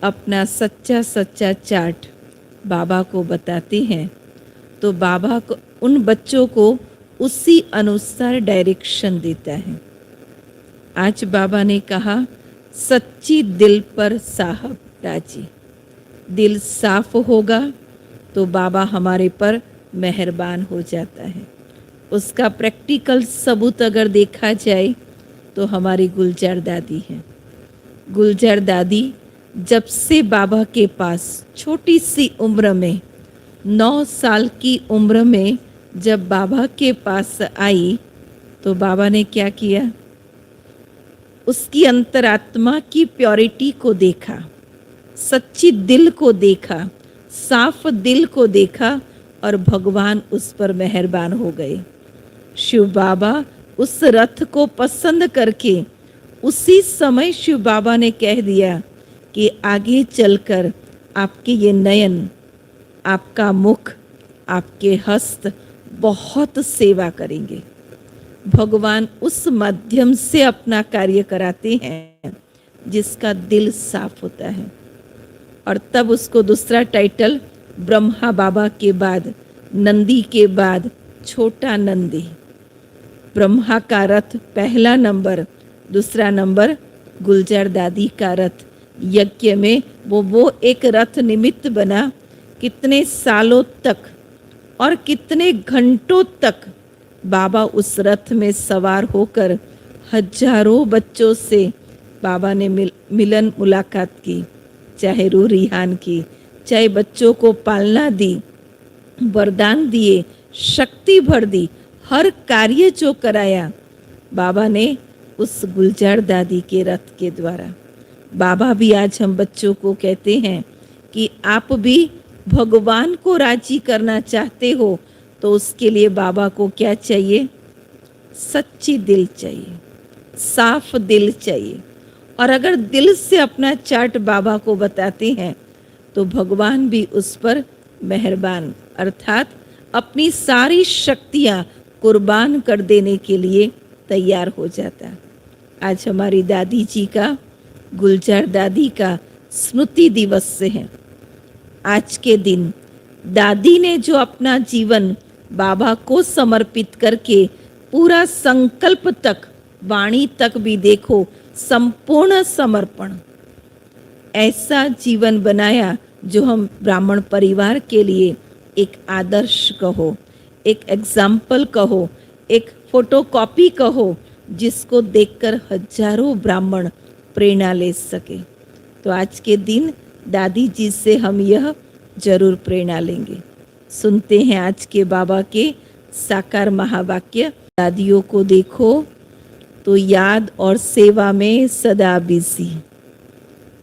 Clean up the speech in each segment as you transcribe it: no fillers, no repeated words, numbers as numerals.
अपना सच्चा सच्चा चार्ट बाबा को बताते हैं तो बाबा को उन बच्चों को उसी अनुसार डायरेक्शन देता है। आज बाबा ने कहा, सच्ची दिल पर साहब राजी। दिल साफ होगा तो बाबा हमारे पर मेहरबान हो जाता है। उसका प्रैक्टिकल सबूत अगर देखा जाए तो हमारी गुलजार दादी है। गुलजार दादी जब से बाबा के पास छोटी सी उम्र में 9 साल की उम्र में जब बाबा के पास आई तो बाबा ने क्या किया, उसकी अंतरात्मा की प्योरिटी को देखा, सच्ची दिल को देखा, साफ दिल को देखा और भगवान उस पर मेहरबान हो गए। शिव बाबा उस रथ को पसंद करके उसी समय शिव बाबा ने कह दिया कि आगे चलकर आपके ये नयन, आपका मुख, आपके हस्त बहुत सेवा करेंगे। भगवान उस माध्यम से अपना कार्य कराते हैं जिसका दिल साफ होता है। और तब उसको दूसरा टाइटल ब्रह्मा बाबा के बाद, नंदी के बाद छोटा नंदी। ब्रह्मा का रथ पहला नंबर, दूसरा नंबर गुलजार दादी का रथ। यज्ञ में वो एक रथ निमित्त बना। कितने सालों तक और कितने घंटों तक बाबा उस रथ में सवार होकर हजारों बच्चों से बाबा ने मिलन मुलाकात की, चाहे रूह रिहान की, चाहे बच्चों को पालना दी, वरदान दिए, शक्ति भर दी, हर कार्य जो कराया बाबा ने उस गुलजार दादी के रथ के द्वारा। बाबा भी आज हम बच्चों को कहते हैं कि आप भी भगवान को राजी करना चाहते हो तो उसके लिए बाबा को क्या चाहिए, सच्ची दिल चाहिए, साफ दिल चाहिए। और अगर दिल से अपना चार्ट बाबा को बताते हैं तो भगवान भी उस पर मेहरबान, अर्थात अपनी सारी शक्तियाँ कुर्बान कर देने के लिए तैयार हो जाता। आज हमारी दादी जी का, गुलजार दादी का स्मृति दिवस से है। आज के दिन दादी ने जो अपना जीवन बाबा को समर्पित करके पूरा संकल्प तक, वाणी तक भी देखो, संपूर्ण समर्पण, ऐसा जीवन बनाया जो हम ब्राह्मण परिवार के लिए एक आदर्श कहो, एक एग्जाम्पल कहो, एक फोटोकॉपी कहो, जिसको देखकर हजारों ब्राह्मण प्रेरणा ले सके। तो आज के दिन दादी जी से हम यह जरूर प्रेरणा लेंगे। सुनते हैं आज के बाबा के साकार महावाक्य। दादियों को देखो तो याद और सेवा में सदा बिजी।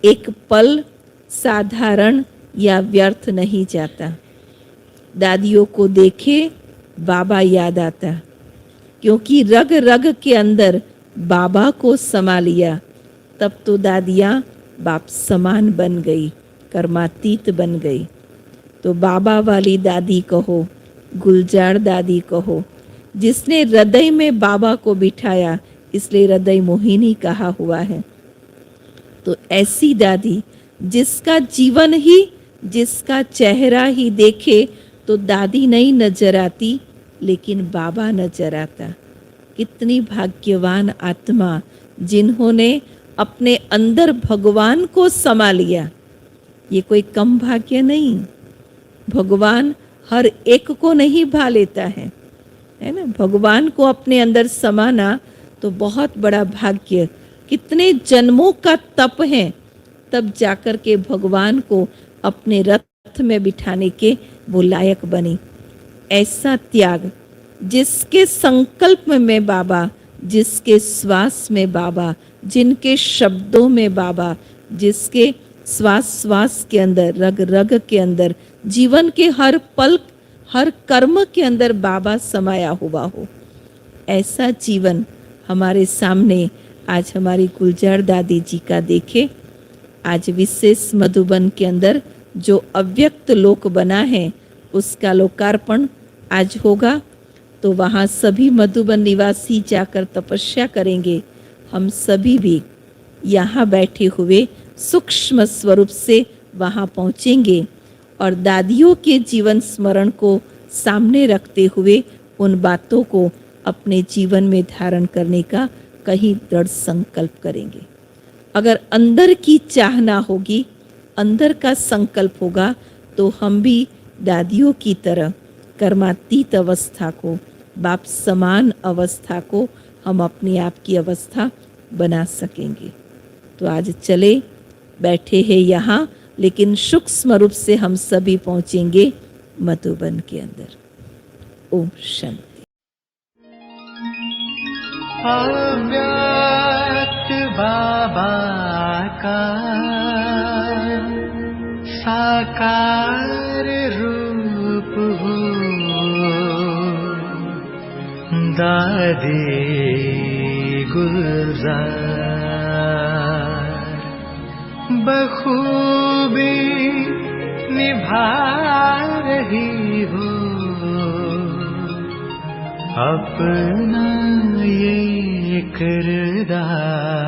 एक पल साधारण या व्यर्थ नहीं जाता। दादियों को देखे बाबा याद आता, क्योंकि रग रग के अंदर बाबा को समा लिया। तब तो दादियाँ बाप समान बन गई, कर्मातीत बन गई। तो बाबा वाली दादी कहो, गुलजार दादी कहो, जिसने हृदय में बाबा को बिठाया, इसलिए हृदय मोहिनी कहा हुआ है। तो ऐसी दादी जिसका जीवन ही, जिसका चेहरा ही देखे तो दादी नहीं नजर आती, लेकिन बाबा नजर आता। कितनी भाग्यवान आत्मा जिन्होंने अपने अंदर भगवान को समा लिया। ये कोई कम भाग्य नहीं। भगवान हर एक को नहीं भा लेता है ना। भगवान को अपने अंदर समाना तो बहुत बड़ा भाग्य। कितने जन्मों का तप है, तब जाकर के भगवान को अपने रथ में बिठाने के वो लायक बनी। ऐसा त्याग, जिसके संकल्प में बाबा, जिसके श्वास में बाबा, जिनके शब्दों में बाबा, जिसके श्वास श्वास के अंदर, रग रग के अंदर, जीवन के हर पल, हर कर्म के अंदर बाबा समाया हुआ हो, ऐसा जीवन हमारे सामने आज हमारी गुलजार दादी जी का देखे। आज विशेष मधुबन के अंदर जो अव्यक्त लोक बना है, उसका लोकार्पण आज होगा। तो वहाँ सभी मधुबन निवासी जाकर तपस्या करेंगे। हम सभी भी यहाँ बैठे हुए सूक्ष्म स्वरूप से वहाँ पहुँचेंगे और दादियों के जीवन स्मरण को सामने रखते हुए उन बातों को अपने जीवन में धारण करने का कहीं दृढ़ संकल्प करेंगे। अगर अंदर की चाहना होगी, अंदर का संकल्प होगा, तो हम भी दादियों की तरह कर्मातीत अवस्था को, बाप समान अवस्था को हम अपने आप की अवस्था बना सकेंगे। तो आज चले, बैठे हैं यहाँ, लेकिन सूक्ष्म रूप से हम सभी पहुँचेंगे मधुबन के अंदर। ओम शांति। अव्यक्त बाबा का साकार रूप हो, दादी गुलजार बखूबी निभा रही हो अपना ये किरदार।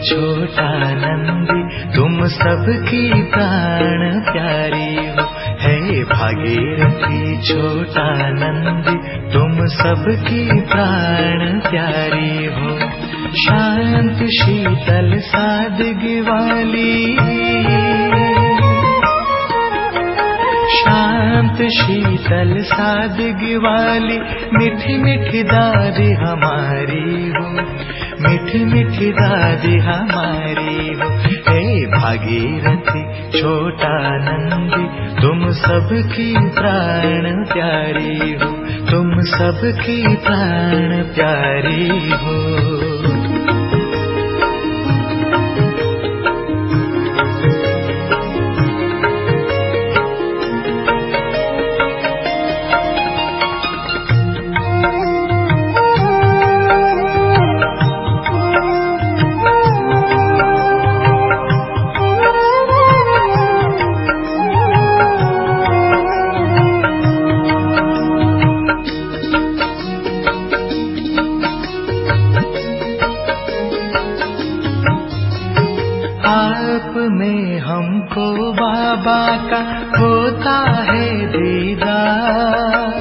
छोटा नंदी तुम सबकी प्राण प्यारी हो, है भागीरथी छोटा नंदी तुम सबकी प्राण प्यारी हो। शांत शीतल सादगी वाली, शांत शीतल सादगी वाली मीठी मीठी दादी हमारी हो, मीठी मीठी दादी हमारी हो। हे भागीरथी छोटा नंदी तुम सबकी प्राण प्यारी हो, तुम सबकी प्राण प्यारी हो। आप में हमको बाबा का होता है दीदार,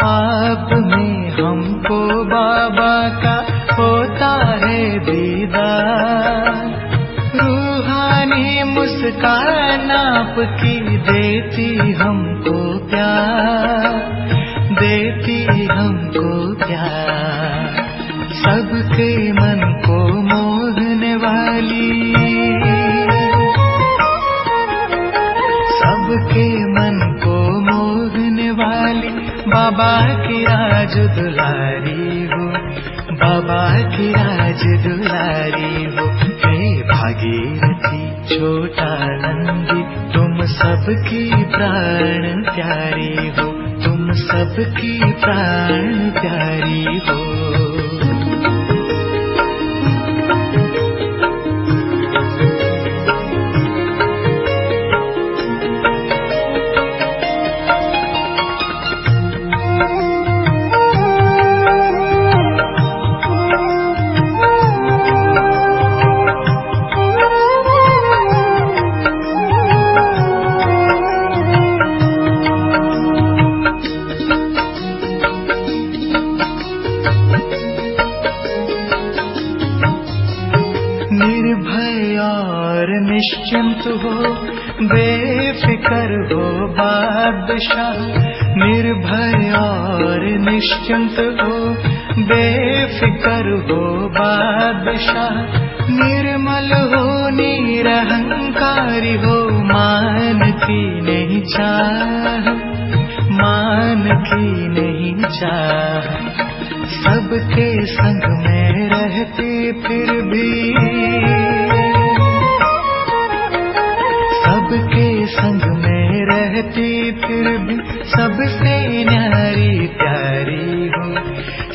आप में हमको बाबा का होता है दीदार। रूहानी मुस्कान आपकी देती हमको प्यार, देती हमको प्यार। सबके मन को मोहने वाली, सबके मन को मोहने वाली बाबा की राज दुलारी हो, बाबा की राज दुलारी हो। हे भागीरथी छोटा नंदी तुम सबकी प्राण प्यारी हो, तुम सबकी प्राण प्यारी हो। निर्भय और निश्चिंत हो, बेफिक्र हो बादशाह। निर्भय और निश्चिंत हो, बेफिक्र हो बादशाह। निर्मल हो निरहंकारी हो, मान की नहीं चाह, मान की नहीं चाह। सबके संग में रहते फिर भी, रहती फिर भी सबसे न्यारी प्यारी हो,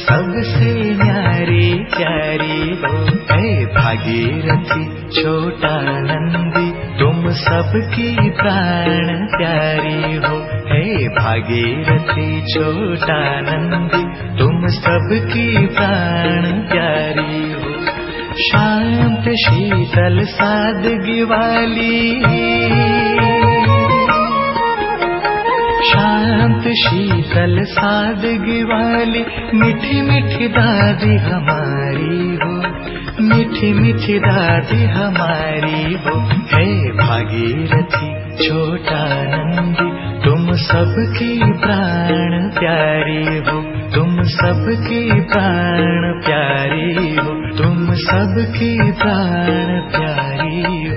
सबसे न्यारी प्यारी हो। हे भागीरथी छोटा नंदी तुम सबकी प्राण प्यारी हो। हे भागीरथी छोटा नंदी तुम सबकी प्राण प्यारी हो। शांत शीतल सादगी वाली, शांत शीतल सादगी वाली मीठी मीठी दादी हमारी हो, मीठी मीठी दादी हमारी हो। हे भागीरथी छोटा नंदी तुम सबकी प्राण प्यारी हो, तुम सबकी प्राण प्यारी हो, तुम सबकी प्राण प्यारी हो।